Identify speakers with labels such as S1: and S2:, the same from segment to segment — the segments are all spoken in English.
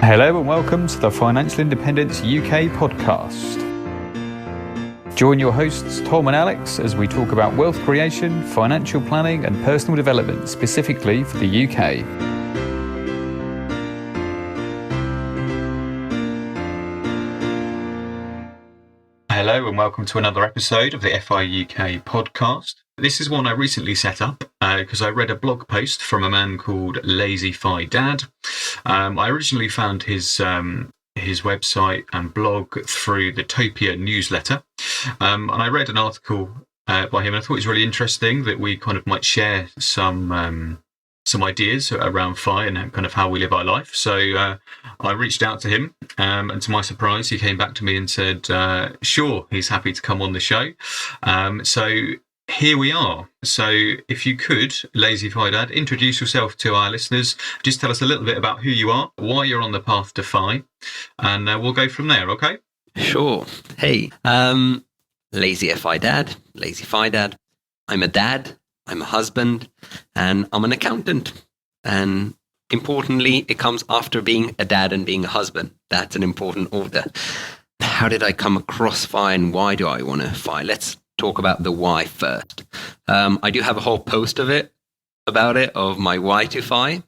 S1: Hello and welcome to the Financial Independence UK podcast. Join your hosts Tom and Alex as we talk about wealth creation, financial planning and personal development specifically for the UK. Hello and welcome to another episode of the FI UK podcast. This is one I recently set up because I read a blog post from a man called LazyFiDad. I originally found his website and blog through the Topia newsletter, and I read an article by him and I thought it was really interesting that we kind of might share some ideas around FI and kind of how we live our life. So I reached out to him, and to my surprise, he came back to me and said, sure, he's happy to come on the show. So here we are. So if you could, LazyFiDad, introduce yourself to our listeners. Just tell us a little bit about who you are, why you're on the path to FI, and we'll go from there, okay?
S2: Sure. Hey, LazyFiDad. I'm a dad, I'm a husband, and I'm an accountant. And importantly, it comes after being a dad and being a husband. That's an important order. How did I come across FI and why do I want to FI? Let's talk about the why first. I do have a whole post of my why to FI.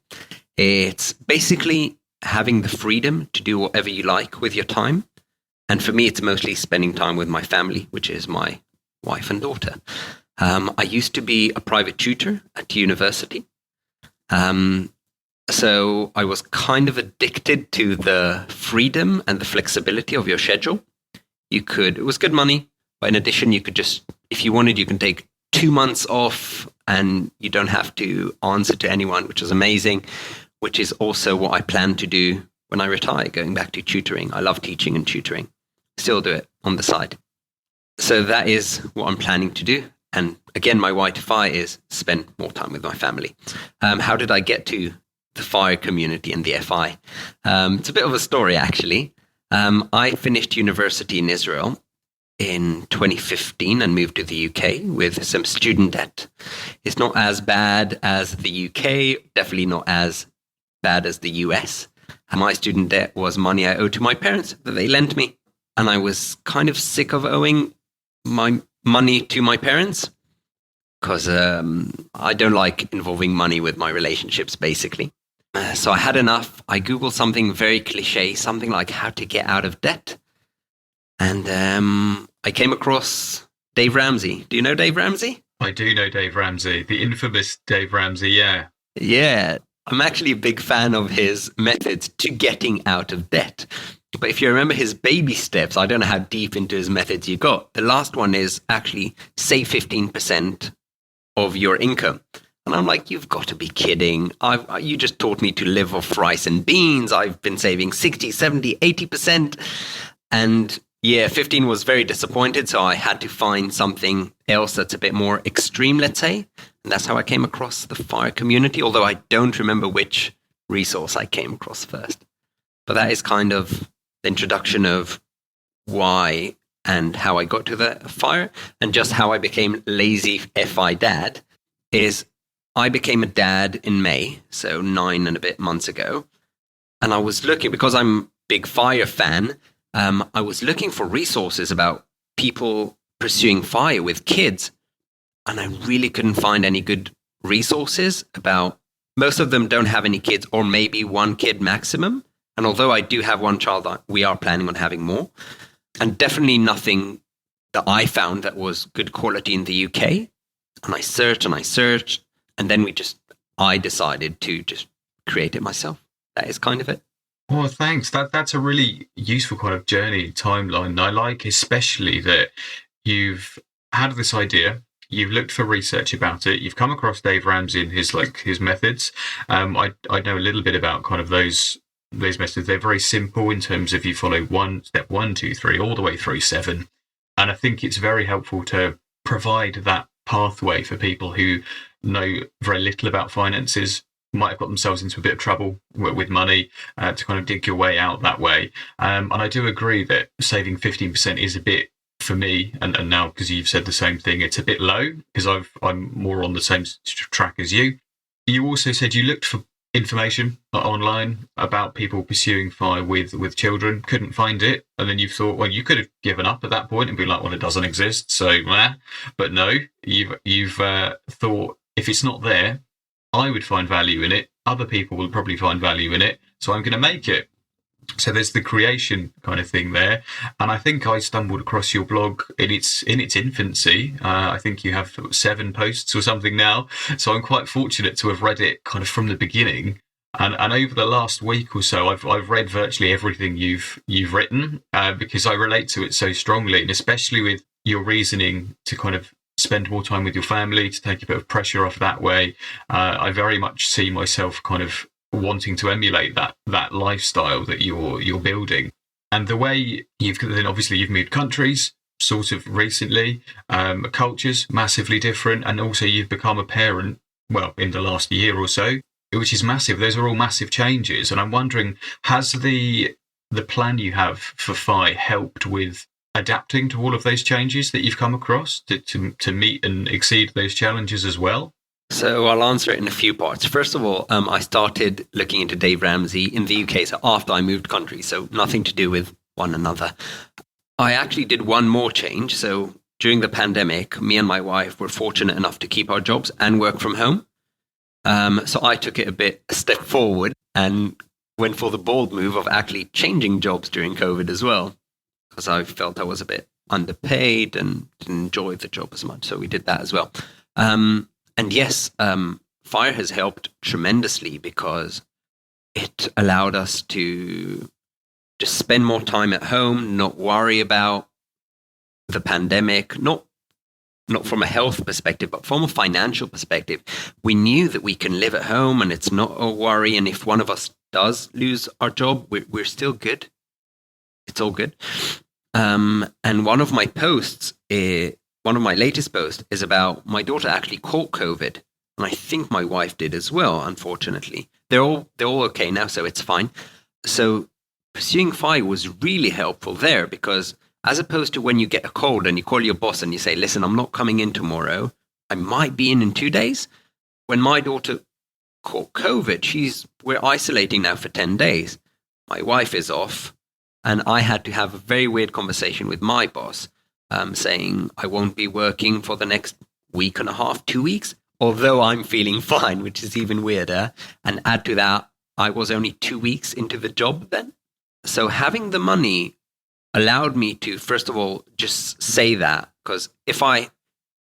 S2: It's basically having the freedom to do whatever you like with your time. And for me, it's mostly spending time with my family, which is my wife and daughter. I used to be a private tutor at university. So I was kind of addicted to the freedom and the flexibility of your schedule. It was good money. But in addition, you could just, if you wanted, you can take 2 months off and you don't have to answer to anyone, which is amazing, which is also what I plan to do when I retire, going back to tutoring. I love teaching and tutoring. Still do it on the side. So that is what I'm planning to do. And again, my why to FI is spend more time with my family. How did I get to the FI community and the FI? It's a bit of a story, actually. I finished university in Israel in 2015 and moved to the UK with some student debt. It's not as bad as the UK, definitely not as bad as the US. And my student debt was money I owed to my parents that they lent me. And I was kind of sick of owing my money to my parents because I don't like involving money with my relationships, basically. So I had enough. I Googled something very cliche, something like how to get out of debt. And I came across Dave Ramsey. Do you know Dave Ramsey?
S1: I do know Dave Ramsey, the infamous Dave Ramsey, yeah.
S2: Yeah, I'm actually a big fan of his methods to getting out of debt. But if you remember his baby steps, I don't know how deep into his methods you got. The last one is actually save 15% of your income. And I'm like, you've got to be kidding. You just taught me to live off rice and beans. I've been saving 60, 70, 80%. And yeah, 15 was very disappointed. So I had to find something else that's a bit more extreme, let's say. And that's how I came across the FIRE community, although I don't remember which resource I came across first. But that is kind of the introduction of why and how I got to the FIRE, and just how I became LazyFiDad is I became a dad in May, so 9 and a bit months ago. And I was looking, because I'm a big FIRE fan, I was looking for resources about people pursuing FIRE with kids. And I really couldn't find any good resources about, most of them don't have any kids or maybe one kid maximum. And although I do have one child, we are planning on having more. And definitely nothing that I found that was good quality in the UK. And I searched, and then I decided to just create it myself. That is kind of it.
S1: Well, thanks. That's a really useful kind of journey timeline. I like especially that you've had this idea, you've looked for research about it, you've come across Dave Ramsey and his methods. I know a little bit about kind of those methods. They're very simple in terms of you follow step 1, 2, 3, all the way through 7. And I think it's very helpful to provide that pathway for people who know very little about finances, might have got themselves into a bit of trouble with money, to kind of dig your way out that way. And I do agree that saving 15% is a bit, for me, and now because you've said the same thing, it's a bit low because I'm more on the same track as you. You also said you looked for information online about people pursuing FI with children. Couldn't find it, and then you thought, well, you could have given up at that point and been like, well, it doesn't exist, so but no, you've thought, if it's not there, I would find value in it. Other people will probably find value in it, so I'm going to make it. So there's the creation kind of thing there, and I think I stumbled across your blog in its infancy. I think you have 7 posts or something now, so I'm quite fortunate to have read it kind of from the beginning. And over the last week or so, I've read virtually everything you've written because I relate to it so strongly, and especially with your reasoning to kind of spend more time with your family, to take a bit of pressure off that way. I very much see myself kind of wanting to emulate that lifestyle that you're building. And the way you've moved countries sort of recently, cultures massively different, and also you've become a parent, well, in the last year or so, which is massive. Those are all massive changes, and I'm wondering, has the plan you have for FI helped with adapting to all of those changes that you've come across to meet and exceed those challenges as well?
S2: So I'll answer it in a few parts. First of all, I started looking into Dave Ramsey in the UK, so after I moved countries, so nothing to do with one another. I actually did one more change. So during the pandemic, me and my wife were fortunate enough to keep our jobs and work from home. So I took it a step forward and went for the bold move of actually changing jobs during COVID as well, because I felt I was a bit underpaid and didn't enjoy the job as much. So we did that as well. And yes, FIRE has helped tremendously because it allowed us to just spend more time at home, not worry about the pandemic, not from a health perspective, but from a financial perspective. We knew that we can live at home and it's not a worry. And if one of us does lose our job, we're still good. It's all good. And one of my latest posts is about my daughter actually caught COVID, and I think my wife did as well. Unfortunately, they're all okay now, so it's fine. So pursuing FI was really helpful there, because as opposed to when you get a cold and you call your boss and you say, "Listen, I'm not coming in tomorrow. I might be in 2 days." When my daughter caught COVID, we're isolating now for 10 days. My wife is off, and I had to have a very weird conversation with my boss. Saying I won't be working for the next week and a half, 2 weeks, although I'm feeling fine, which is even weirder. And add to that, I was only 2 weeks into the job then. So having the money allowed me to, first of all, just say that, because if I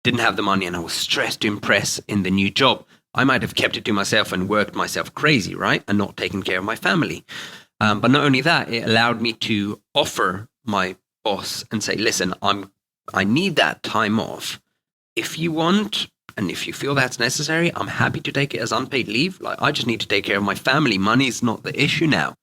S2: didn't have the money and I was stressed to impress in the new job, I might have kept it to myself and worked myself crazy, right? And not taken care of my family. But not only that, it allowed me to offer my boss and say, "Listen, I need that time off. If you want, and if you feel that's necessary, I'm happy to take it as unpaid leave. Like, I just need to take care of my family. Money's not the issue now."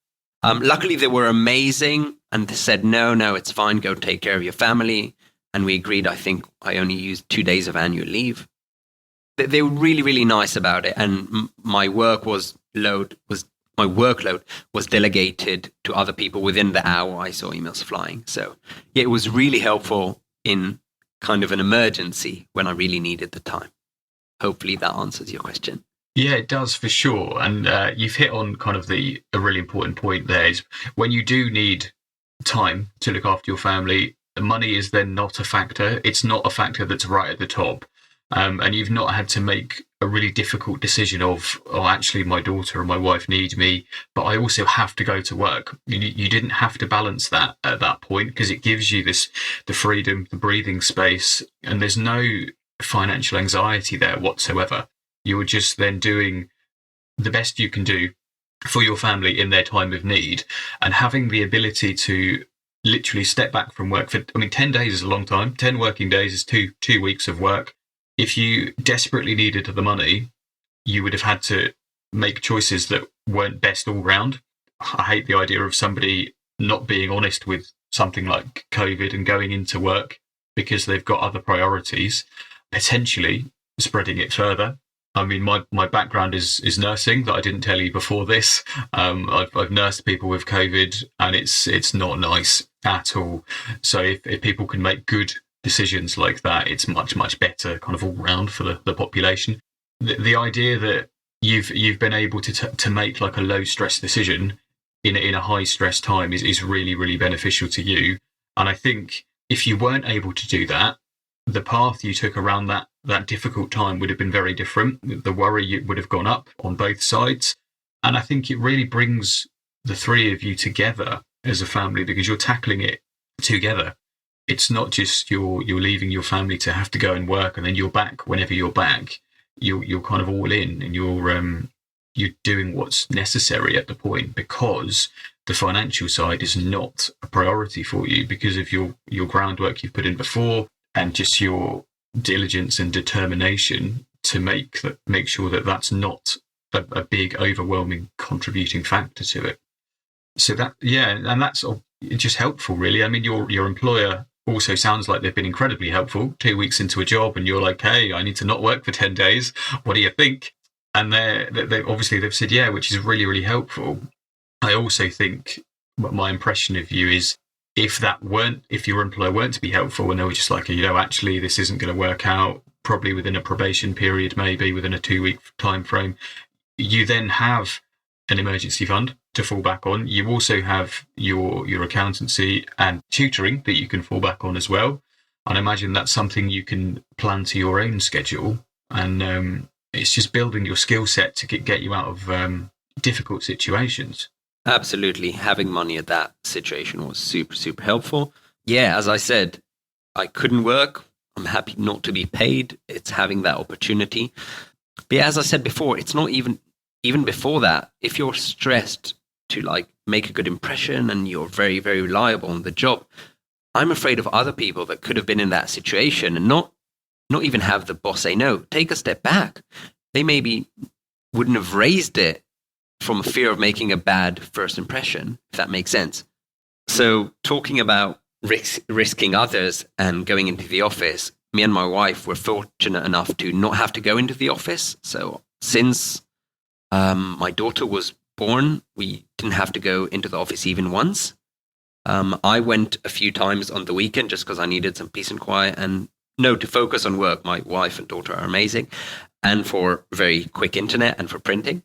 S2: Luckily, they were amazing and they said, no, it's fine. Go take care of your family. And we agreed. I think I only used 2 days of annual leave. They were really, really nice about it. And my workload was delegated to other people within the hour I saw emails flying. So yeah, it was really helpful in kind of an emergency when I really needed the time. Hopefully that answers your question.
S1: Yeah, it does for sure. And you've hit on kind of a really important point there, is when you do need time to look after your family, money is then not a factor. It's not a factor that's right at the top. And you've not had to make a really difficult decision of, oh, actually, my daughter and my wife need me, but I also have to go to work. You didn't have to balance that at that point, because it gives you the freedom, the breathing space, and there's no financial anxiety there whatsoever. You're just then doing the best you can do for your family in their time of need, and having the ability to literally step back from work 10 days is a long time. 10 working days is two weeks of work. If you desperately needed the money, you would have had to make choices that weren't best all round. I hate the idea of somebody not being honest with something like COVID and going into work because they've got other priorities, potentially spreading it further. I mean, my background is nursing, that I didn't tell you before this. I've nursed people with COVID, and it's not nice at all. So if people can make good decisions like that, it's much, much better kind of all round for the population. The idea that you've been able to make like a low stress decision in a high stress time is really, really beneficial to you. And I think if you weren't able to do that, the path you took around that difficult time would have been very different. The worry would have gone up on both sides. And I think it really brings the three of you together as a family, because you're tackling it together. It's not just you're leaving your family to have to go and work and then you're back whenever you're back. You're kind of all in, and you're doing what's necessary at the point, because the financial side is not a priority for you because of your groundwork you've put in before, and just your diligence and determination to make sure that that's not a big overwhelming contributing factor to it. So that, yeah, and that's just helpful, really. I mean, your employer also sounds like they've been incredibly helpful. 2 weeks into a job and you're like, hey, I need to not work for 10 days. What do you think? And they obviously they've said, yeah, which is really, really helpful. I also think my impression of you is if your employer weren't to be helpful and they were just like, actually, this isn't going to work out, probably within a probation period, maybe within a 2-week time frame, you then have an emergency fund to fall back on. You also have your accountancy and tutoring that you can fall back on as well. And I imagine that's something you can plan to your own schedule. And it's just building your skill set to get you out of difficult situations.
S2: Absolutely. Having money at that situation was super, super helpful. Yeah, as I said, I couldn't work. I'm happy not to be paid. It's having that opportunity. But yeah, as I said before, it's not even before that. If you're stressed to like make a good impression and you're very, very reliable on the job, I'm afraid of other people that could have been in that situation and not even have the boss say, no, take a step back. They maybe wouldn't have raised it from a fear of making a bad first impression, if that makes sense. So talking about risking others and going into the office, me and my wife were fortunate enough to not have to go into the office. So since my daughter was born, we didn't have to go into the office even once. I went a few times on the weekend just because I needed some peace and quiet and to focus on work. My wife and daughter are amazing, and for very quick internet and for printing.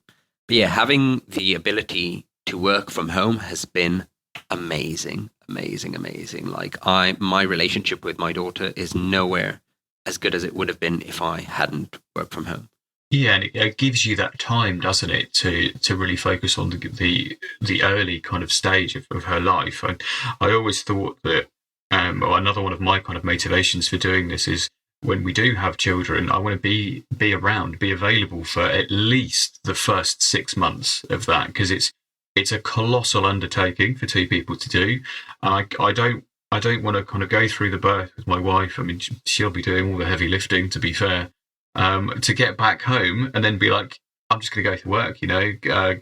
S2: But yeah, having the ability to work from home has been amazing. Like my relationship with my daughter is nowhere as good as it would have been if I hadn't worked from home.
S1: Yeah, and it gives you that time, doesn't it, to really focus on the early kind of stage of her life. And I always thought that, or another one of my kind of motivations for doing this is when we do have children, I want to be around, be available for at least the first 6 months of that, because it's a colossal undertaking for two people to do. And I don't want to kind of go through the birth with my wife. I mean, she'll be doing all the heavy lifting, to be fair. To get back home and then be like, I'm just going to go to work,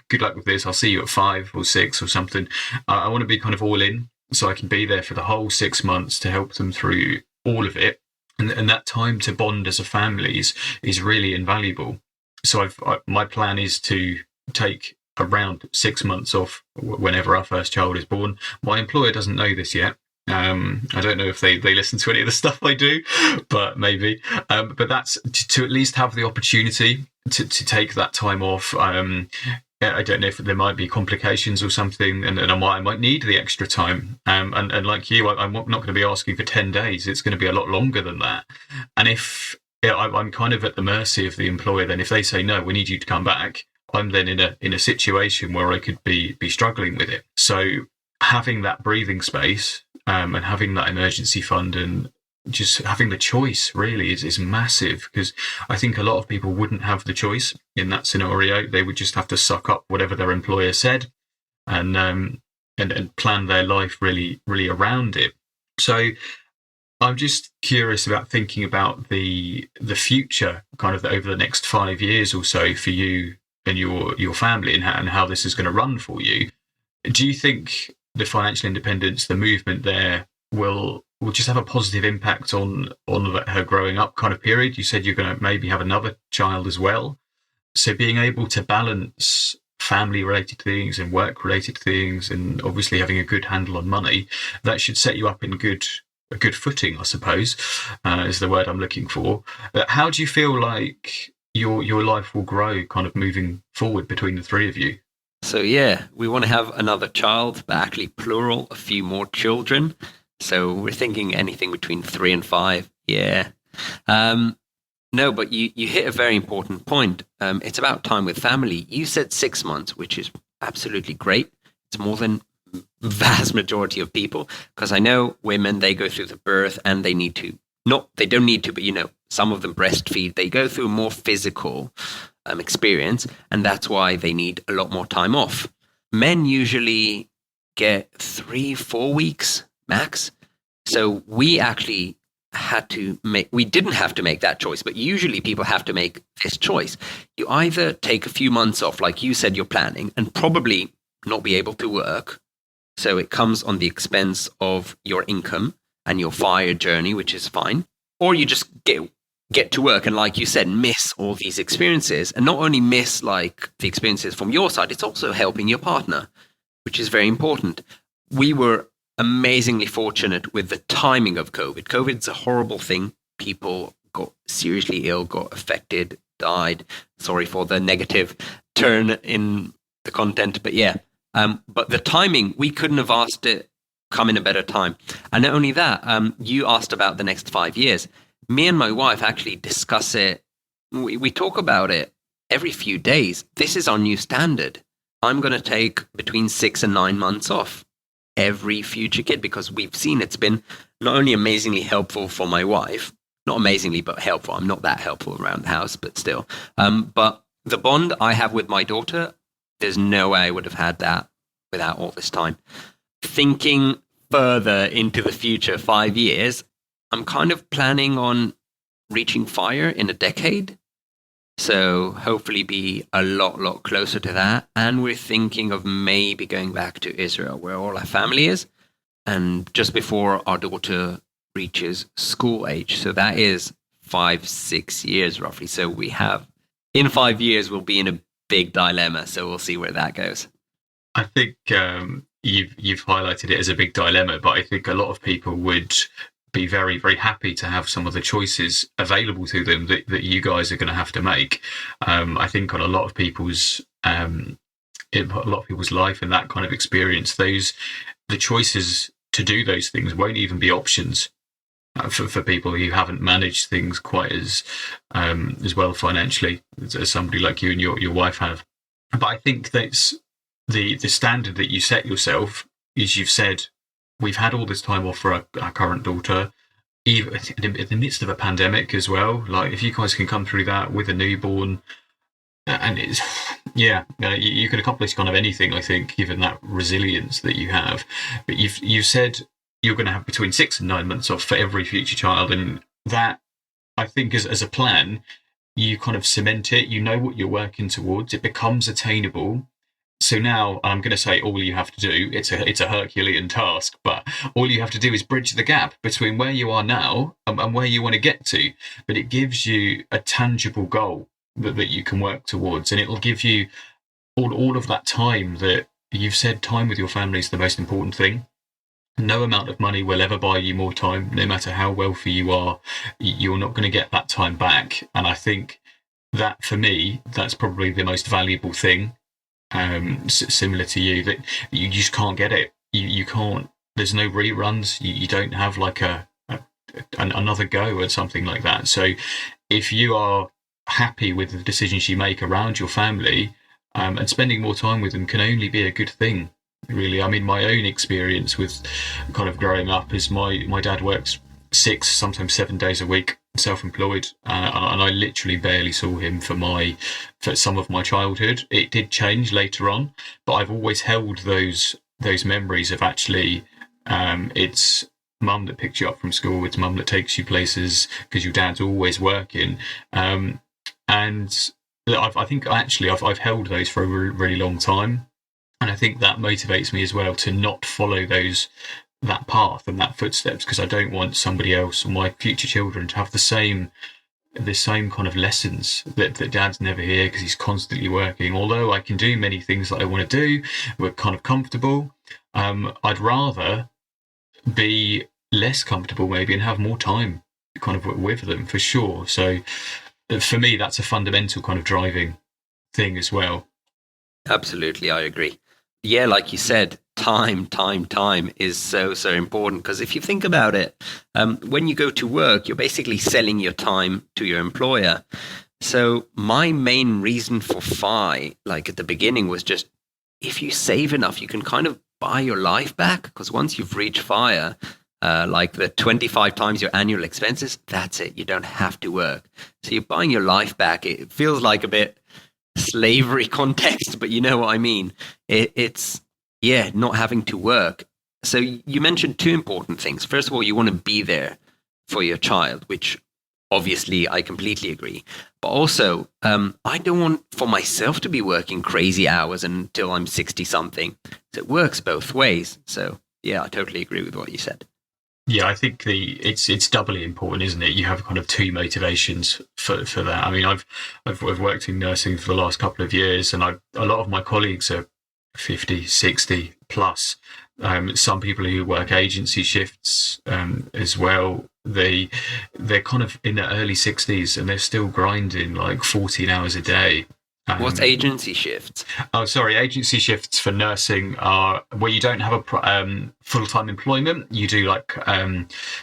S1: good luck with this. I'll see you at 5 or 6 or something. I want to be kind of all in so I can be there for the whole 6 months to help them through all of it. And that time to bond as a family is really invaluable. So my plan is to take around 6 months off whenever our first child is born. My employer doesn't know this yet. I don't know if they listen to any of the stuff I do, but maybe. But that's to at least have the opportunity to take that time off. I don't know if there might be complications or something, and I might need the extra time. And like you, I'm not going to be asking for 10 days. It's going to be a lot longer than that. And if I'm kind of at the mercy of the employer, then if they say, no, we need you to come back, I'm then in a situation where I could be struggling with it. So having that breathing space and having that emergency fund and just having the choice really is massive, because I think a lot of people wouldn't have the choice in that scenario. They would just have to suck up whatever their employer said and plan their life really, really around it. So I'm just curious about thinking about the future kind of over the next 5 years or so for you and your family and how this is going to run for you. Do you think the financial independence, the movement there will just have a positive impact on her growing up kind of period? You said you're going to maybe have another child as well. So being able to balance family related things and work related things, and obviously having a good handle on money, that should set you up in a good footing, I suppose, is the word I'm looking for. But how do you feel like your life will grow kind of moving forward between the three of you.
S2: So yeah, we want to have another child, but actually plural, a few more children. So we're thinking anything between 3 and 5. Yeah. No, but you hit a very important point. It's about time with family. You said 6 months, which is absolutely great. It's more than vast majority of people, because I know women, they go through the birth and they need to, not, they don't need to, but some of them breastfeed. They go through more physical experience, and that's why they need a lot more time off. Men usually get 3-4 weeks max. So we actually we didn't have to make that choice, but usually people have to make this choice. You either take a few months off, like you said you're planning, and probably not be able to work. So it comes on the expense of your income and your FIRE journey, which is fine. Or you just get to work and, like you said, miss all these experiences. And not only miss like the experiences from your side, it's also helping your partner, which is very important. We were amazingly fortunate with the timing of COVID. COVID's a horrible thing. People got seriously ill, got affected, died. Sorry for the negative turn in the content, but yeah. But the timing, we couldn't have asked it come in a better time. And not only that, you asked about the next 5 years. Me and my wife actually discuss it. We talk about it every few days. This is our new standard. I'm going to take between 6 and 9 months off every future kid, because we've seen it's been not only amazingly helpful for my wife, not amazingly, but helpful. I'm not that helpful around the house, but still. But the bond I have with my daughter, there's no way I would have had that without all this time. Thinking further into the future, 5 years, I'm kind of planning on reaching FIRE in a decade. So hopefully be a lot closer to that. And we're thinking of maybe going back to Israel, where all our family is, and just before our daughter reaches school age. So that is 5-6 years roughly. So we have, in 5 years, we'll be in a big dilemma. So we'll see where that goes.
S1: I think you've highlighted it as a big dilemma, but I think a lot of people would be very, very happy to have some of the choices available to them that you guys are going to have to make. I think on a lot of people's life and that kind of experience, the choices to do those things won't even be options for people who haven't managed things quite as well financially as somebody like you and your wife have. But I think that's the standard that you set yourself. Is, you've said, we've had all this time off for our current daughter, even in the midst of a pandemic as well. Like, if you guys can come through that with a newborn, and it's, you can accomplish kind of anything, I think, given that resilience that you have. But you've said you're going to have between 6 and 9 months off for every future child, and that, I think, as a plan, you kind of cement it. You know what you're working towards. It becomes attainable. So now, I'm going to say, all you have to do, it's a Herculean task, but all you have to do is bridge the gap between where you are now and where you want to get to. But it gives you a tangible goal that you can work towards, and it'll give you all of that time that you've said. Time with your family is the most important thing. No amount of money will ever buy you more time. No matter how wealthy you are, you're not going to get that time back. And I think that, for me, that's probably the most valuable thing. Similar to you, that you just can't get it. You can't. There's no reruns. You don't have like another go at something like that. So if you are happy with the decisions you make around your family, and spending more time with them can only be a good thing, really. I mean, my own experience with kind of growing up is my dad works 6, sometimes 7 days a week, self-employed, and I literally barely saw him for some of my childhood. It did change later on, but I've always held those memories of, actually, it's mum that picks you up from school, it's mum that takes you places, because your dad's always working, and I think actually I've held those for a really, really long time, and I think that motivates me as well to not follow that path and that footsteps, because I don't want somebody else, my future children, to have the same kind of lessons that dad's never here because he's constantly working. Although I can do many things that I want to do, we're kind of comfortable. I'd rather be less comfortable maybe and have more time kind of with them, for sure. So for me, that's a fundamental kind of driving thing as well.
S2: Absolutely, I agree. Yeah, like you said, time is so, so important. Because if you think about it, when you go to work, you're basically selling your time to your employer. So my main reason for FI, like at the beginning, was just if you save enough, you can kind of buy your life back. Because once you've reached FIRE, like the 25 times your annual expenses, that's it. You don't have to work. So you're buying your life back. It feels like a bit slavery context, but you know what I mean. It's not having to work. So you mentioned two important things. First of all, you want to be there for your child, which obviously I completely agree. But also, I don't want for myself to be working crazy hours until I'm 60 something. So it works both ways. So yeah, I totally agree with what you said.
S1: Yeah, I think it's doubly important, isn't it? You have kind of two motivations for that. I mean, I've worked in nursing for the last couple of years, and a lot of my colleagues are 50, 60 plus. Some people who work agency shifts as well. They're kind of in their early 60s, and they're still grinding like 14 hours a day.
S2: What's agency shifts?
S1: Oh, sorry. Agency shifts for nursing are where you don't have a full-time employment. You do like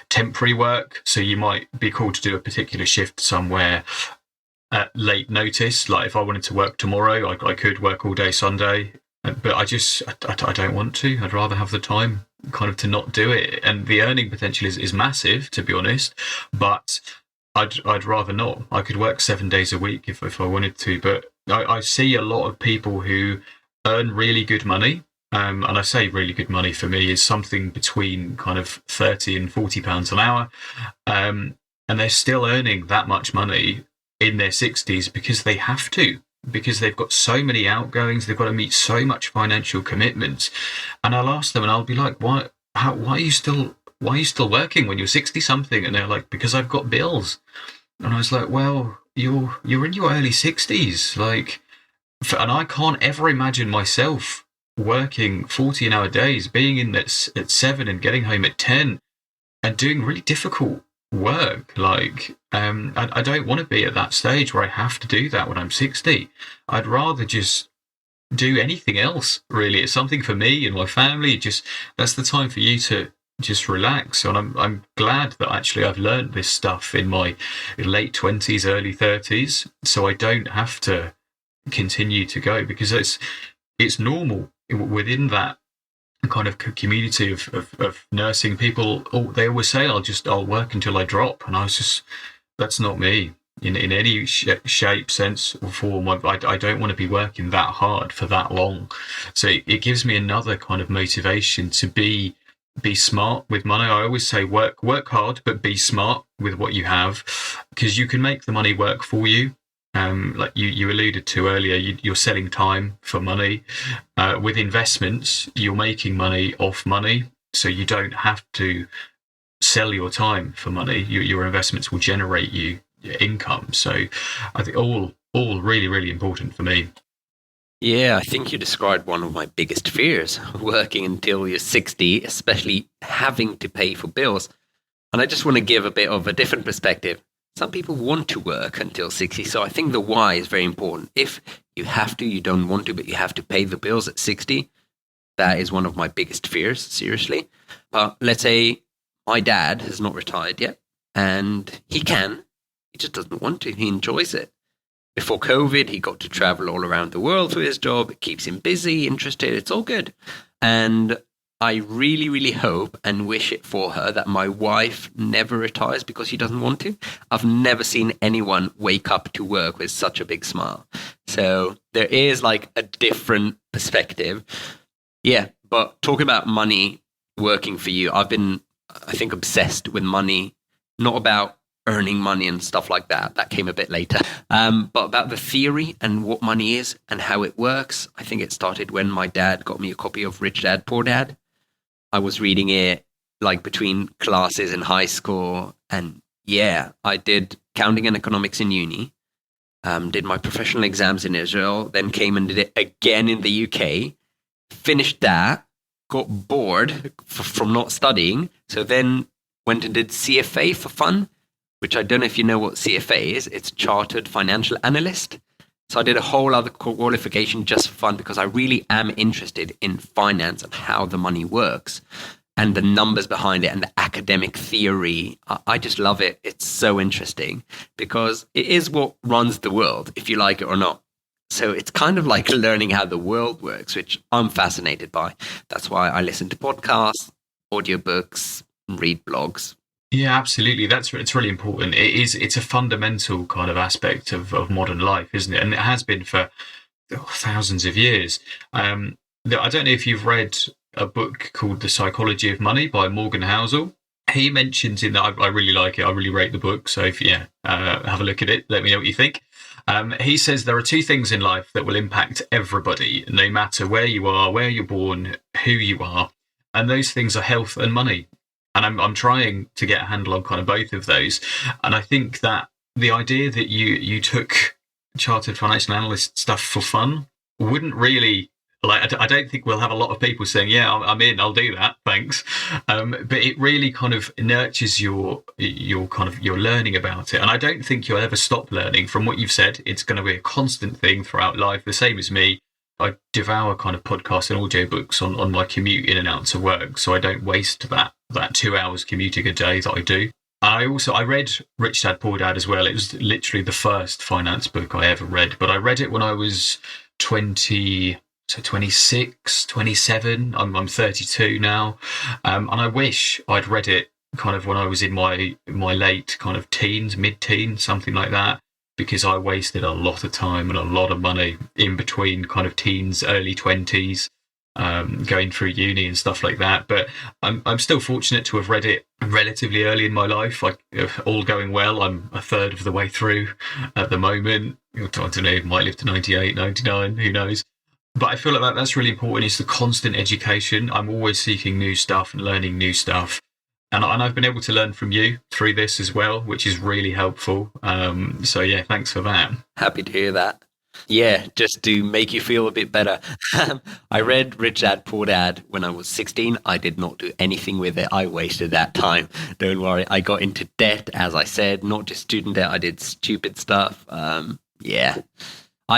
S1: temporary work. So you might be called to do a particular shift somewhere at late notice. Like if I wanted to work tomorrow, I could work all day Sunday. But I don't want to. I'd rather have the time kind of to not do it. And the earning potential is massive, to be honest. But I'd rather not. I could work 7 days a week if I wanted to. But I see a lot of people who earn really good money. And I say really good money for me is something between kind of 30 and £40 an hour. And they're still earning that much money in their 60s because they have to, because they've got so many outgoings. They've got to meet so much financial commitments. And I'll ask them and I'll be like, why are you still working when you're 60 something? And they're like, because I've got bills. And I was like, well, you're in your early 60s, like, and I can't ever imagine myself working 14-hour days, being in at 7 and getting home at 10 and doing really difficult work. Like, I don't want to be at that stage where I have to do that when I'm 60. I'd rather just do anything else, really. It's something for me and my family. Just that's the time for you to just relax. And I'm glad that actually I've learned this stuff in my late 20s, early 30s, so I don't have to continue to go, because it's normal within that kind of community of nursing people. They always say I'll work until I drop, and I was just, that's not me in any shape, sense or form. I don't want to be working that hard for that long. So it gives me another kind of motivation to be smart with money. I always say work hard, but be smart with what you have, because you can make the money work for you. Like you alluded to earlier, you're selling time for money. With investments, you're making money off money, so you don't have to sell your time for money. Your investments will generate you income. So I think all really, really important for me.
S2: Yeah, I think you described one of my biggest fears, working until you're 60, especially having to pay for bills. And I just want to give a bit of a different perspective. Some people want to work until 60, so I think the why is very important. If you have to, you don't want to, but you have to pay the bills at 60, that is one of my biggest fears, seriously. But let's say my dad has not retired yet, and he just doesn't want to. He enjoys it. Before COVID, he got to travel all around the world for his job. It keeps him busy, interested. It's all good. And I really, really hope and wish it for her that my wife never retires because she doesn't want to. I've never seen anyone wake up to work with such a big smile. So there is like a different perspective. Yeah, but talking about money working for you, I've been, I think, obsessed with money, not about earning money and stuff like that. That came a bit later. But about the theory and what money is and how it works. I think it started when my dad got me a copy of Rich Dad, Poor Dad. I was reading it like between classes in high school. And yeah, I did counting and economics in uni, did my professional exams in Israel, then came and did it again in the UK, finished that, got bored from not studying. So then went and did CFA for fun. which I don't know if you know what CFA is. It's Chartered Financial Analyst. So I did a whole other qualification just for fun because I really am interested in finance and how the money works and the numbers behind it and the academic theory. I just love it. It's so interesting because it is what runs the world, if you like it or not. So it's kind of like learning how the world works, which I'm fascinated by. That's why I listen to podcasts, audiobooks, read blogs.
S1: Yeah, absolutely. It's really important. It's a fundamental kind of aspect of modern life, isn't it? And it has been for thousands of years. I don't know if you've read a book called The Psychology of Money by Morgan Housel. He mentions in that, I really like it. I really rate the book. So have a look at it. Let me know what you think. He says there are two things in life that will impact everybody, no matter where you are, where you're born, who you are. And those things are health and money. And I'm trying to get a handle on kind of both of those. And I think that the idea that you took chartered financial analyst stuff for fun wouldn't really, like, I don't think we'll have a lot of people saying, yeah, I'm in, I'll do that, thanks. But it really kind of nurtures your learning about it. And I don't think you'll ever stop learning. From what you've said, it's going to be a constant thing throughout life, the same as me. I devour kind of podcasts and audiobooks on my commute in and out to work, so I don't waste that 2 hours commuting a day that I do. I read Rich Dad Poor Dad as well. It was literally the first finance book I ever read, but I read it when I was 26, 27. I'm 32 now, and I wish I'd read it kind of when I was in my late kind of teens, mid-teens, something like that, because I wasted a lot of time and a lot of money in between kind of teens, early 20s, going through uni and stuff like that. But I'm still fortunate to have read it relatively early in my life. All going well, I'm a third of the way through at the moment. I don't know, might live to 98, 99, who knows. But I feel like that's really important. It's the constant education. I'm always seeking new stuff and learning new stuff. And I've been able to learn from you through this as well, which is really helpful. So yeah, thanks for that.
S2: Happy to hear that. Yeah, just to make you feel a bit better. I read Rich Dad Poor Dad when I was 16. I did not do anything with it. I wasted that time. Don't worry. I got into debt, as I said, not just student debt. I did stupid stuff. I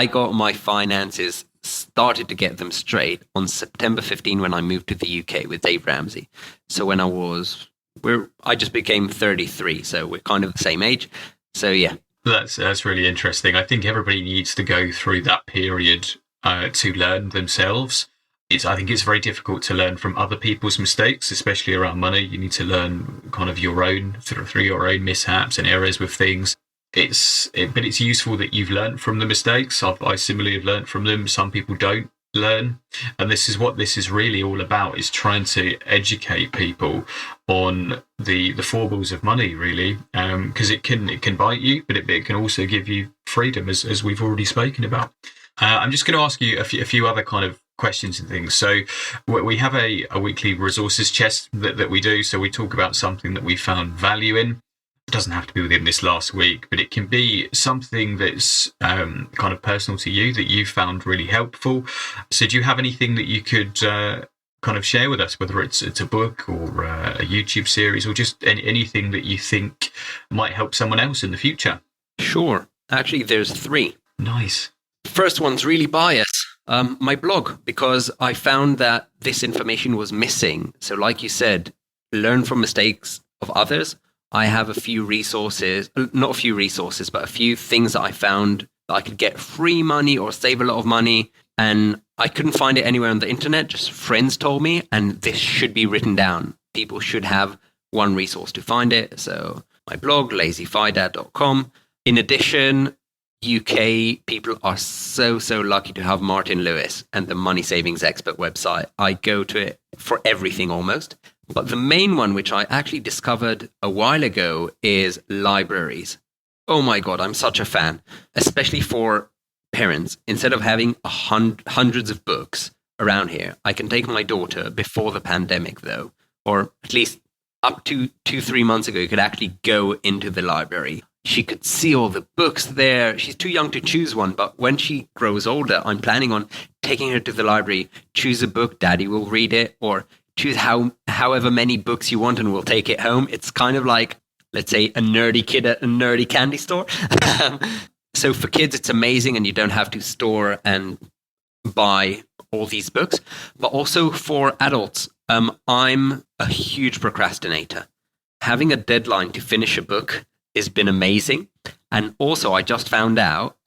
S2: got my finances, started to get them straight on September 15 when I moved to the UK with Dave Ramsey. So when I just became 33, so we're kind of the same age. So yeah.
S1: That's really interesting. I think everybody needs to go through that period to learn themselves. I think it's very difficult to learn from other people's mistakes, especially around money. You need to learn kind of your own through your own mishaps and errors with things. But it's useful that you've learned from the mistakes. I similarly have learned from them. Some people don't learn, and this is what this is really all about, is trying to educate people on the foibles of money, really, because it can bite you, but it can also give you freedom, as we've already spoken about. I'm just going to ask you a few other kind of questions and things. So we have a weekly resources chest that we do. So we talk about something that we found value in. It doesn't have to be within this last week, but it can be something that's kind of personal to you that you found really helpful. So do you have anything that you could kind of share with us, whether it's a book or a YouTube series or just anything that you think might help someone else in the future?
S2: Sure. Actually, there's 3.
S1: Nice.
S2: First one's really biased. My blog, because I found that this information was missing. So like you said, learn from mistakes of others. I have a few resources, not a few resources, but a few things that I found that I could get free money or save a lot of money. And I couldn't find it anywhere on the internet. Just friends told me, and this should be written down. People should have one resource to find it. So my blog, LazyFiDad.com. In addition, UK people are so lucky to have Martin Lewis and the Money Savings Expert website. I go to it for everything almost. But the main one, which I actually discovered a while ago, is libraries. Oh my God, I'm such a fan, especially for parents. Instead of having hundreds of books around here, I can take my daughter before the pandemic, though, or at least up to 2-3 months ago, you could actually go into the library. She could see all the books there. She's too young to choose one, but when she grows older, I'm planning on taking her to the library, choose a book, Daddy will read it, or choose however many books you want and we'll take it home. It's kind of like let's say, a nerdy kid at a nerdy candy store. So for kids, it's amazing, and you don't have to store and buy all these books. But also for adults, I'm a huge procrastinator. Having a deadline to finish a book has been amazing. And also, I just found out,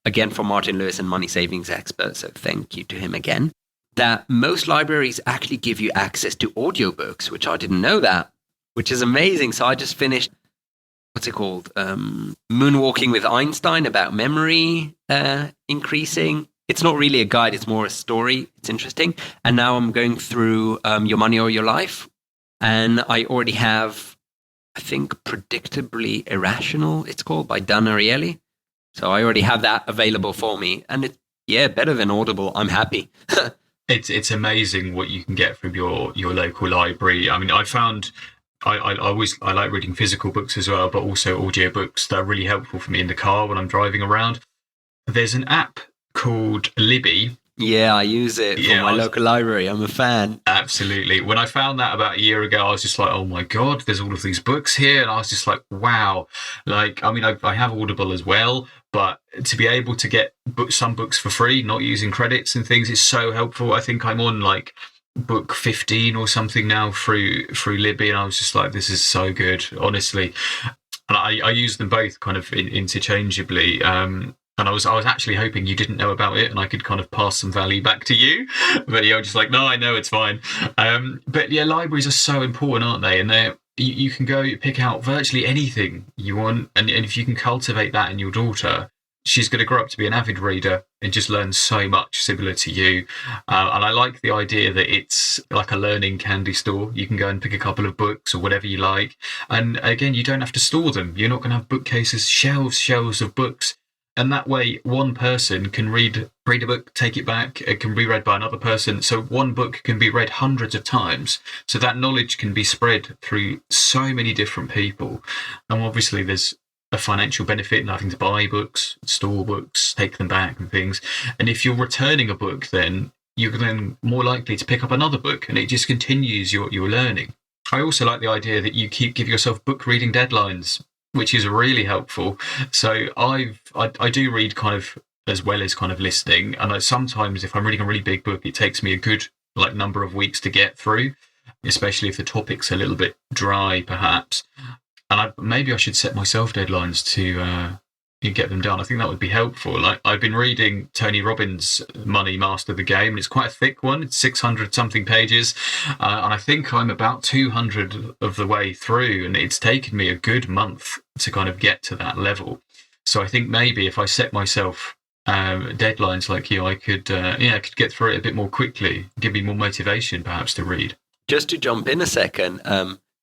S2: again, from Martin Lewis and Money Savings Expert, so thank you to him again, that most libraries actually give you access to audiobooks, which I didn't know that, which is amazing. So I just finished, what's it called? Moonwalking with Einstein, about memory increasing. It's not really a guide, it's more a story. It's interesting. And now I'm going through Your Money or Your Life. And I already have, I think, Predictably Irrational, it's called, by Dan Ariely. So I already have that available for me. And better than Audible. I'm happy.
S1: It's amazing what you can get from your local library. I mean, I found I like reading physical books as well, but also audiobooks that are really helpful for me in the car when I'm driving around. There's an app called Libby.
S2: Yeah, I use it for my local library. I'm a fan.
S1: Absolutely. When I found that about a year ago, I was just like, oh my God, there's all of these books here. And I was just like, wow. Like, I mean, I have Audible as well, but to be able to get some books for free, not using credits and things, is so helpful. I think I'm on like book 15 or something now through Libby. And I was just like, this is so good, honestly. And I use them both kind of interchangeably. And I was actually hoping you didn't know about it and I could kind of pass some value back to you. But you're just like, no, I know, it's fine. But yeah, libraries are so important, aren't they? And you can go pick out virtually anything you want. And if you can cultivate that in your daughter, she's going to grow up to be an avid reader and just learn so much similar to you. And I like the idea that it's like a learning candy store. You can go and pick a couple of books or whatever you like. And again, you don't have to store them. You're not going to have bookcases, shelves of books. And that way, one person can read a book, take it back, it can be read by another person. So one book can be read hundreds of times. So that knowledge can be spread through so many different people. And obviously, there's a financial benefit in having to buy books, store books, take them back and things. And if you're returning a book, then you're then more likely to pick up another book, and it just continues your learning. I also like the idea that you give yourself book reading deadlines, which is really helpful. So I do read kind of as well as kind of listening. And sometimes if I'm reading a really big book, it takes me a good number of weeks to get through, especially if the topic's a little bit dry, perhaps. And maybe I should set myself deadlines to get them done. I think that would be helpful. Like, I've been reading Tony Robbins' Money Master the Game, and it's quite a thick one. It's 600 something pages. And I think I'm about 200 of the way through, and it's taken me a good month to kind of get to that level. So I think maybe if I set myself deadlines like you, I could get through it a bit more quickly, give me more motivation perhaps to read.
S2: Just to jump in a second,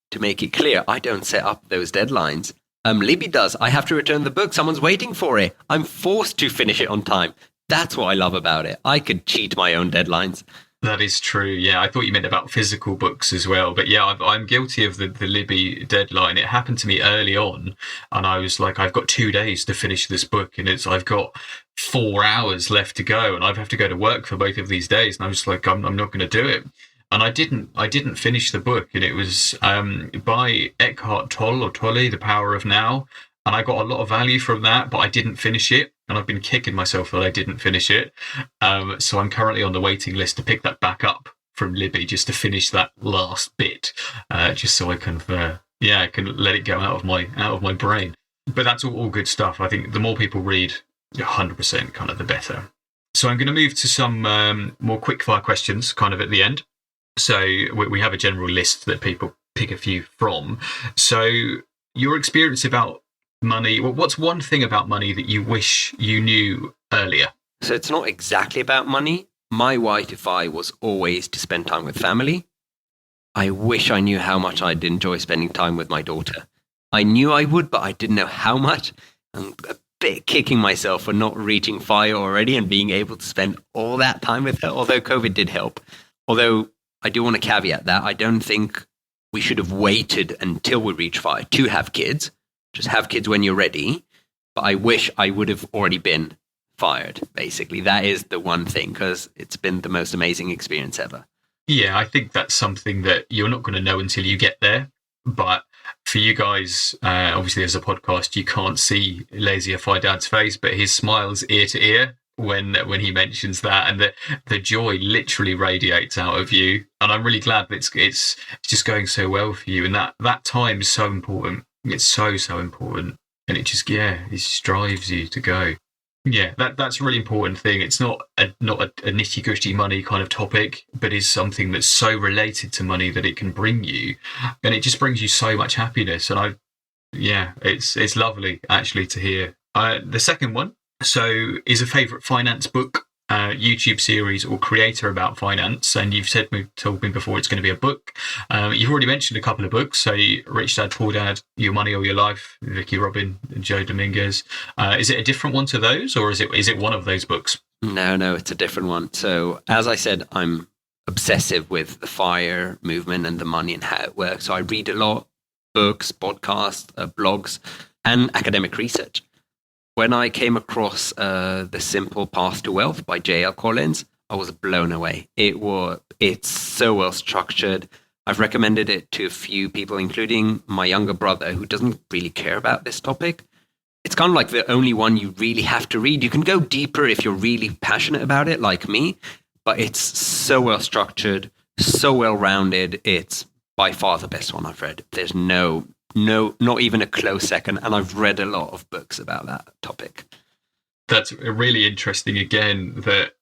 S2: to make it clear, I don't set up those deadlines. Libby does. I have to return the book. Someone's waiting for it. I'm forced to finish it on time. That's what I love about it. I could cheat my own deadlines.
S1: That is true. Yeah, I thought you meant about physical books as well. But yeah, I'm guilty of the Libby deadline. It happened to me early on, and I was like, I've got 2 days to finish this book, and I've got 4 hours left to go, and I have to go to work for both of these days. And I was like, I'm not going to do it. And I didn't finish the book, and it was by Eckhart Tolle, The Power of Now, and I got a lot of value from that, but I didn't finish it, and I've been kicking myself that I didn't finish it. So I'm currently on the waiting list to pick that back up from Libby, just to finish that last bit, just so I can I can let it go out of my brain. But that's all good stuff. I think the more people read, 100% kind of the better. So I'm going to move to some more quickfire questions kind of at the end. So we have a general list that people pick a few from. So your experience about money, what's one thing about money that you wish you knew earlier?
S2: So it's not exactly about money. My why to fi was always to spend time with family. I wish I knew how much I'd enjoy spending time with my daughter. I knew I would, but I didn't know how much. I'm a bit kicking myself for not reaching FI already and being able to spend all that time with her, although COVID did help. Although I do want to caveat that I don't think we should have waited until we reach FI to have kids. Just have kids when you're ready. But I wish I would have already been fired, basically. That is the one thing, because it's been the most amazing experience ever.
S1: Yeah, I think that's something that you're not going to know until you get there. But for you guys, obviously as a podcast, you can't see LazyFiDad's face, but his smile's ear to ear when he mentions that, and the joy literally radiates out of you. And I'm really glad that it's just going so well for you. And that time is so important. It's so important, and it just drives you to go. Yeah, that's a really important thing. It's not a nitty gritty money kind of topic, but is something that's so related to money that it can bring you, and it just brings you so much happiness. And it's lovely actually to hear. The second one, is a favourite finance book, YouTube series or creator about finance, and you've told me before it's going to be a book. You've already mentioned a couple of books, so Rich Dad Poor Dad, Your Money or Your Life, Vicky Robin and Joe Dominguez. Is it a different one to those, or is it one of those books?
S2: No, it's a different one. So as I said, I'm obsessive with the FIRE movement and the money and how it works. So I read a lot, books, podcasts, blogs, and academic research. When I came across The Simple Path to Wealth by J.L. Collins, I was blown away. It's so well structured. I've recommended it to a few people, including my younger brother, who doesn't really care about this topic. It's kind of like the only one you really have to read. You can go deeper if you're really passionate about it, like me, but it's so well structured, so well rounded. It's by far the best one I've read. There's no, not even a close second. And I've read a lot of books about that topic.
S1: That's really interesting. Again, that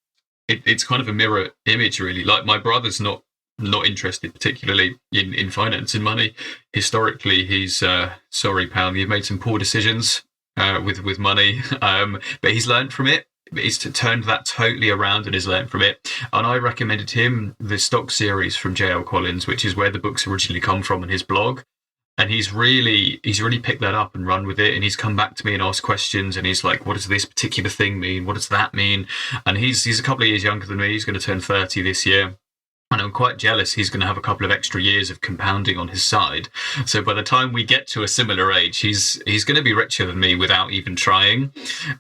S1: it's kind of a mirror image, really. Like, my brother's not interested particularly in finance and money. Historically, he's sorry, pal, you've made some poor decisions with money, but he's learned from it. He's turned that totally around and has learned from it. And I recommended him the stock series from J.L. Collins, which is where the books originally come from, in his blog. And he's really picked that up and run with it. And he's come back to me and asked questions. And he's like, what does this particular thing mean? What does that mean? And he's a couple of years younger than me. He's going to turn 30 this year. And I'm quite jealous. He's going to have a couple of extra years of compounding on his side. So by the time we get to a similar age, he's going to be richer than me without even trying,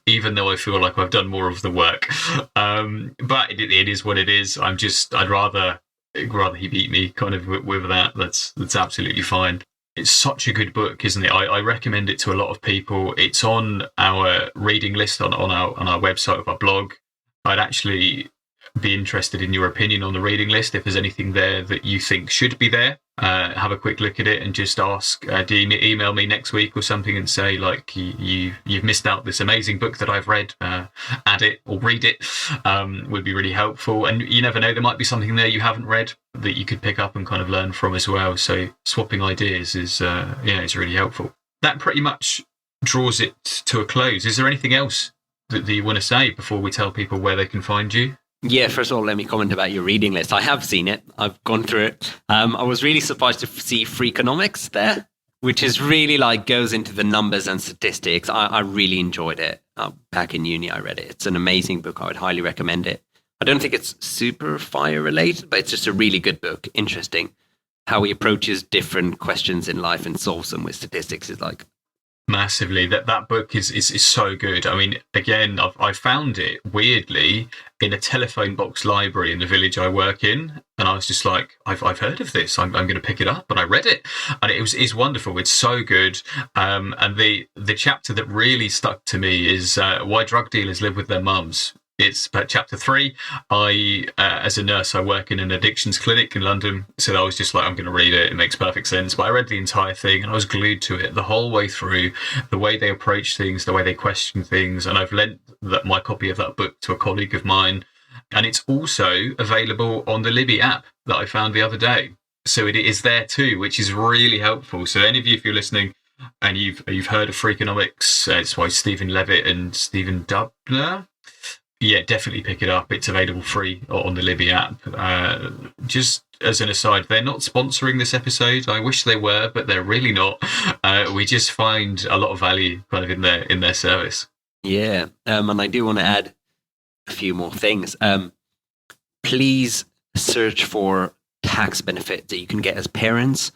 S1: even though I feel like I've done more of the work. But it is what it is. I'd rather he beat me kind of with that. That's absolutely fine. It's such a good book, isn't it? I recommend it to a lot of people. It's on our reading list on our website of our blog. I'd actually be interested in your opinion on the reading list. If there's anything there that you think should be there, have a quick look at it and just ask. Email me next week or something and say, like, you've missed out this amazing book that I've read. Add it or read it. Would be really helpful. And you never know, there might be something there you haven't read that you could pick up and kind of learn from as well. So swapping ideas is really helpful. That pretty much draws it to a close. Is there anything else that you want to say before we tell people where they can find you?
S2: Yeah, first of all, let me comment about your reading list. I have seen it. I've gone through it. I was really surprised to see Freakonomics there, which is really goes into the numbers and statistics. I really enjoyed it. Back in uni, I read it. It's an amazing book. I would highly recommend it. I don't think it's super FIRE related, but it's just a really good book. Interesting. How he approaches different questions in life and solves them with statistics is
S1: massively. That book is so good. I mean, again, I found it weirdly in a telephone box library in the village I work in, and I was just like, I've heard of this. I'm going to pick it up, and I read it, and it's wonderful. It's so good. And the chapter that really stuck to me is why drug dealers live with their mums. It's chapter 3. I, as a nurse, I work in an addictions clinic in London. So I was just like, I'm going to read it. It makes perfect sense. But I read the entire thing and I was glued to it the whole way through. The way they approach things, the way they question things. And I've lent my copy of that book to a colleague of mine. And it's also available on the Libby app that I found the other day. So it is there too, which is really helpful. So any of you, if you're listening and you've heard of Freakonomics, it's by Stephen Levitt and Stephen Dubner. Yeah, definitely pick it up. It's available free on the Libby app. Just as an aside, they're not sponsoring this episode. I wish they were, but they're really not. We just find a lot of value kind of in their service.
S2: Yeah, and I do want to add a few more things. Please search for tax benefit that you can get as parents.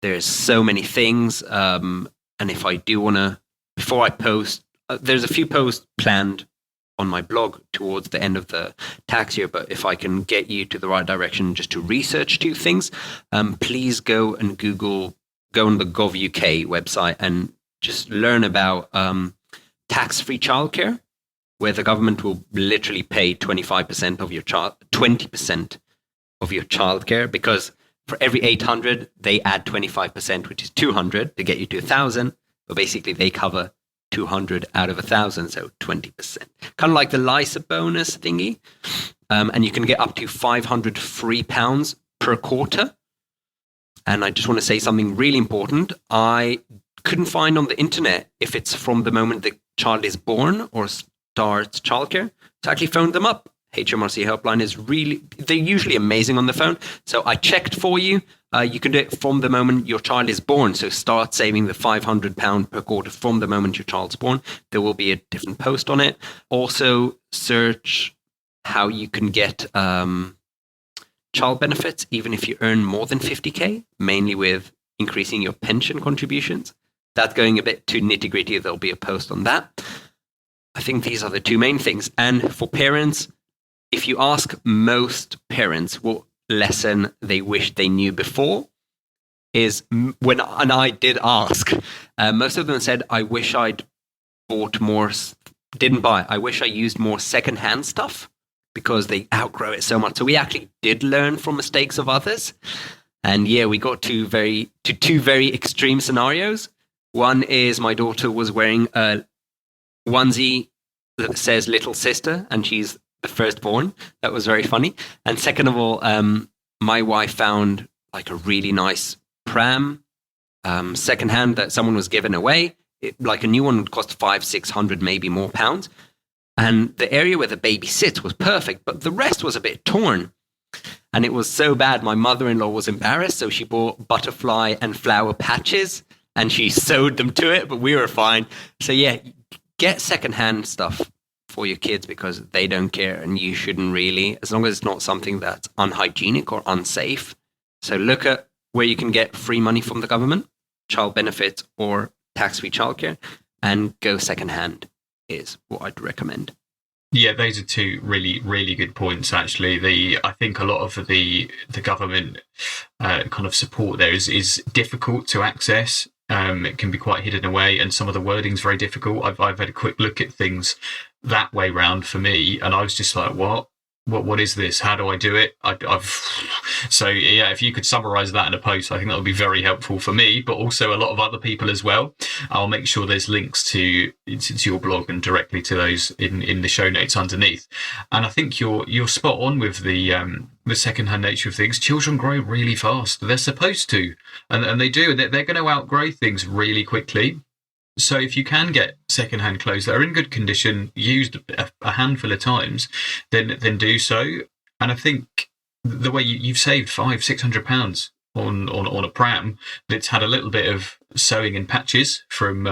S2: There's so many things. And if I do want to, before I post, there's a few posts planned on my blog towards the end of the tax year, but if I can get you to the right direction just to research 2 things, please go and Google go on the Gov.uk website and just learn about tax-free childcare, where the government will literally pay 25% of your 20% of your childcare, because for every 800, they add 25%, which is 200 to get you to 1,000. But basically, they cover 200 out of 1,000, so 20%. Kind of like the LISA bonus thingy. And you can get up to £500 free per quarter. And I just want to say something really important. I couldn't find on the internet if it's from the moment the child is born or starts childcare. So I actually phoned them up. HMRC helpline is they're usually amazing on the phone. So I checked for you. You can do it from the moment your child is born. So start saving the £500 per quarter from the moment your child's born. There will be a different post on it. Also search how you can get child benefits, even if you earn more than 50K, mainly with increasing your pension contributions. That's going a bit too nitty gritty. There'll be a post on that. I think these are the two main things. And for parents, if you ask most parents what lesson they wish they knew before, and I did ask, most of them said, I wish I'd bought more, didn't buy. I wish I used more secondhand stuff because they outgrow it so much. So we actually did learn from mistakes of others. And yeah, we got to two very extreme scenarios. One is my daughter was wearing a onesie that says little sister, and she's the firstborn. That was very funny. And second of all, my wife found like a really nice pram, secondhand, that someone was giving away. Like a new one would cost 500-600 maybe more pounds. And the area where the baby sits was perfect, but the rest was a bit torn. And it was so bad, my mother-in-law was embarrassed, so she bought butterfly and flower patches, and she sewed them to it, but we were fine. So yeah, get secondhand stuff for your kids because they don't care, and you shouldn't really, as long as it's not something that's unhygienic or unsafe. So look at where you can get free money from the government, child benefits or tax-free childcare, and go secondhand is what I'd recommend.
S1: Yeah, those are two really, really good points. Actually, I think a lot of the government kind of support there is difficult to access. It can be quite hidden away, and some of the wording's very difficult. I've had a quick look at things that way round for me, and I was just like, what is this? How do I do it? So yeah, if you could summarize that in a post, I think that would be very helpful for me, but also a lot of other people as well. I'll make sure there's links to your blog and directly to those in the show notes underneath. And I think you're spot on with the secondhand nature of things. Children grow really fast. They're supposed to, and they do. They're going to outgrow things really quickly. So if you can get secondhand clothes that are in good condition, used a handful of times, then do so. And I think the way you've saved £500-600 on a pram that's had a little bit of sewing and patches from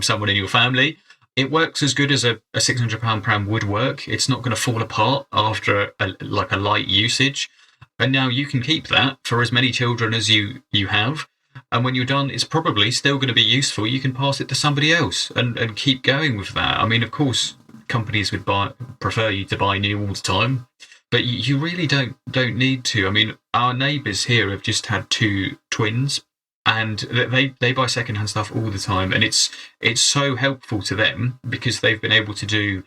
S1: someone in your family, it works as good as a £600 pram would work. It's not going to fall apart after a light usage. And now you can keep that for as many children as you have. And when you're done, it's probably still going to be useful. You can pass it to somebody else and keep going with that. I mean, of course, companies would prefer you to buy new all the time, but you really don't need to. I mean, our neighbours here have just had 2 twins, and they buy secondhand stuff all the time, and it's so helpful to them because they've been able to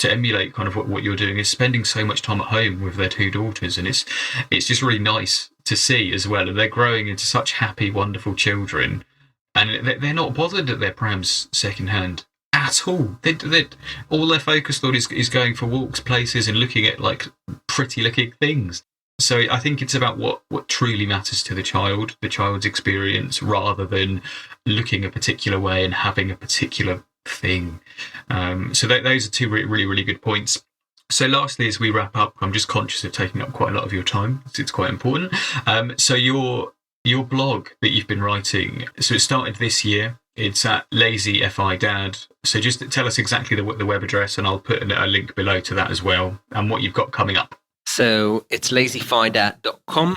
S1: emulate kind of what you're doing, is spending so much time at home with their 2 daughters, and it's just really nice to see as well. And they're growing into such happy, wonderful children, and they're not bothered that their pram's secondhand at all. All they're focused on is going for walks, places, and looking at like pretty looking things. So I think it's about what truly matters to the child's experience, rather than looking a particular way and having a particular thing. So those are 2 really, really good points. So lastly, as we wrap up, I'm just conscious of taking up quite a lot of your time. It's quite important. So your blog that you've been writing, so it started this year. It's at LazyFiDad. So just tell us exactly the web address, and I'll put a link below to that as well, and what you've got coming up.
S2: So it's LazyFiDad.com,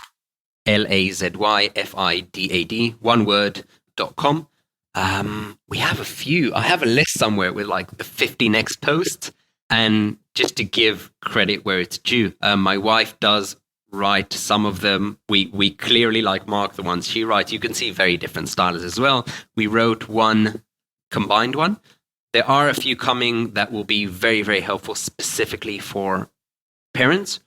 S2: LazyFiDad, one word.com. We have I have a list somewhere with like the 50 next posts, and just to give credit where it's due, my wife does write some of them. We clearly mark the ones she writes. You can see very different styles as well. We wrote one combined one. There are a few coming that will be very, very helpful specifically for parents,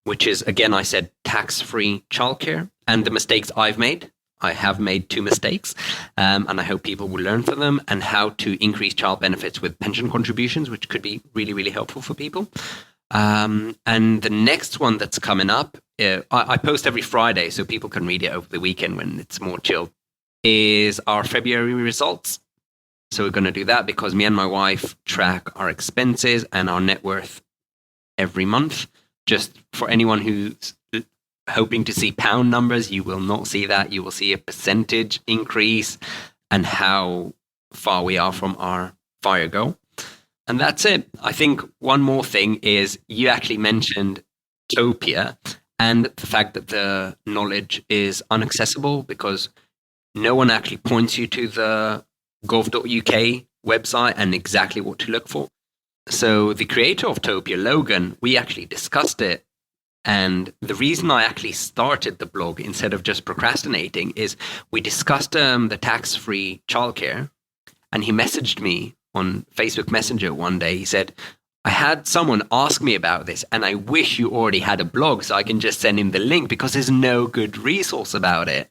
S2: which is, again, I said tax-free childcare and the mistakes I've made. I have made 2 mistakes, and I hope people will learn from them, and how to increase child benefits with pension contributions, which could be really, really helpful for people. And the next one that's coming up, I post every Friday so people can read it over the weekend when it's more chill, is our February results. So we're going to do that because me and my wife track our expenses and our net worth every month. Just for anyone who's hoping to see pound numbers, you will not see that. You will see a percentage increase and how far we are from our fire goal. And that's it. I think one more thing is you actually mentioned Topia and the fact that the knowledge is inaccessible because no one actually points you to the gov.uk website and exactly what to look for. So the creator of Topia, Logan, we actually discussed it. And the reason I actually started the blog instead of just procrastinating is we discussed the tax-free childcare, and he messaged me on Facebook Messenger one day. He said, I had someone ask me about this, and I wish you already had a blog so I can just send him the link because there's no good resource about it.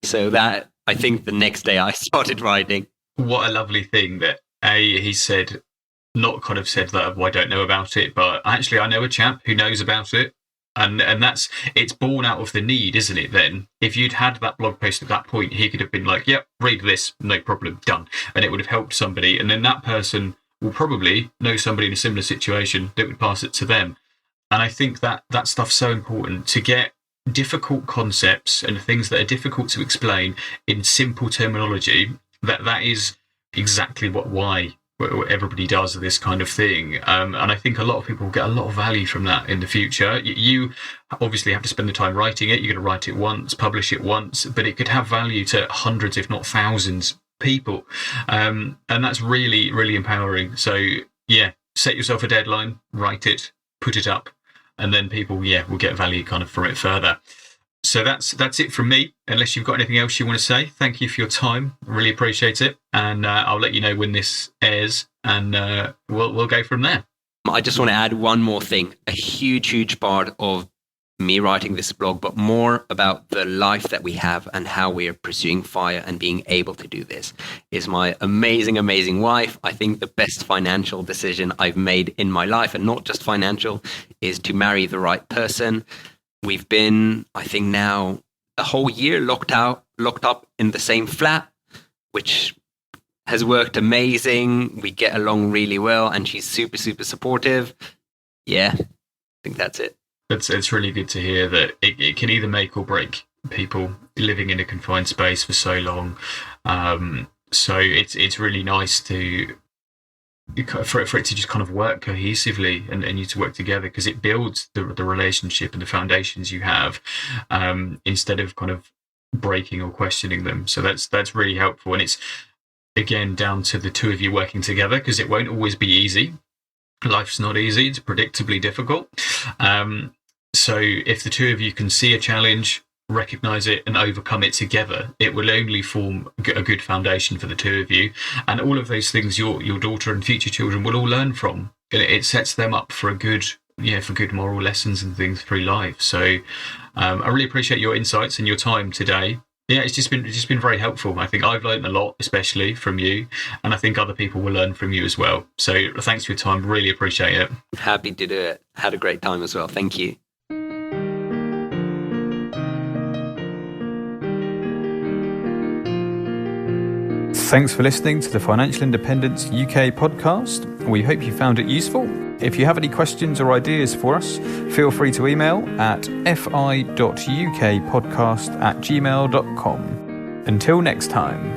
S2: So that, I think the next day I started writing.
S1: What a lovely thing that he said, not kind of said that I don't know about it, but actually I know a chap who knows about it. And that's, it's born out of the need, isn't it then? If you'd had that blog post at that point, he could have been like, yep, read this, no problem, done. And it would have helped somebody. And then that person will probably know somebody in a similar situation that would pass it to them. And I think that stuff's so important to get difficult concepts and things that are difficult to explain in simple terminology. That is exactly why everybody does this kind of thing. And I think a lot of people get a lot of value from that in the future. You obviously have to spend the time writing it. You're going to write it once, publish it once, but it could have value to hundreds, if not thousands, people. And that's really, really empowering. So yeah, set yourself a deadline, write it, put it up, and then people, will get value kind of from it further. So that's it from me. Unless you've got anything else you want to say, thank you for your time. Really appreciate it. And I'll let you know when this airs, and we'll go from there.
S2: I just want to add one more thing. A huge, huge part of me writing this blog, but more about the life that we have and how we are pursuing FIRE and being able to do this, is my amazing, amazing wife. I think the best financial decision I've made in my life, and not just financial, is to marry the right person. We've been, I think now, a whole year locked up in the same flat, which has worked amazing. We get along really well, and she's super, super supportive. Yeah, I think that's it.
S1: It's really good to hear that it can either make or break people living in a confined space for so long. So it's really nice for it to just kind of work cohesively and you to work together, because it builds the relationship and the foundations you have, instead of kind of breaking or questioning them. So that's really helpful. And it's, again, down to the two of you working together, because it won't always be easy. Life's not easy. It's predictably difficult. So if the two of you can see a challenge, recognize it and overcome it together, it will only form a good foundation for the two of you. And all of those things your daughter and future children will all learn from. It sets them up for good moral lessons and things through life. So I really appreciate your insights and your time today. Yeah, it's just been very helpful. I think I've learned a lot, especially from you, and I think other people will learn from you as well. So thanks for your time. Really appreciate it.
S2: Happy to do it. Had a great time as well. Thank you.
S3: Thanks for listening to the Financial Independence UK podcast. We hope you found it useful. If you have any questions or ideas for us, feel free to email at fi.ukpodcast@gmail.com. Until next time.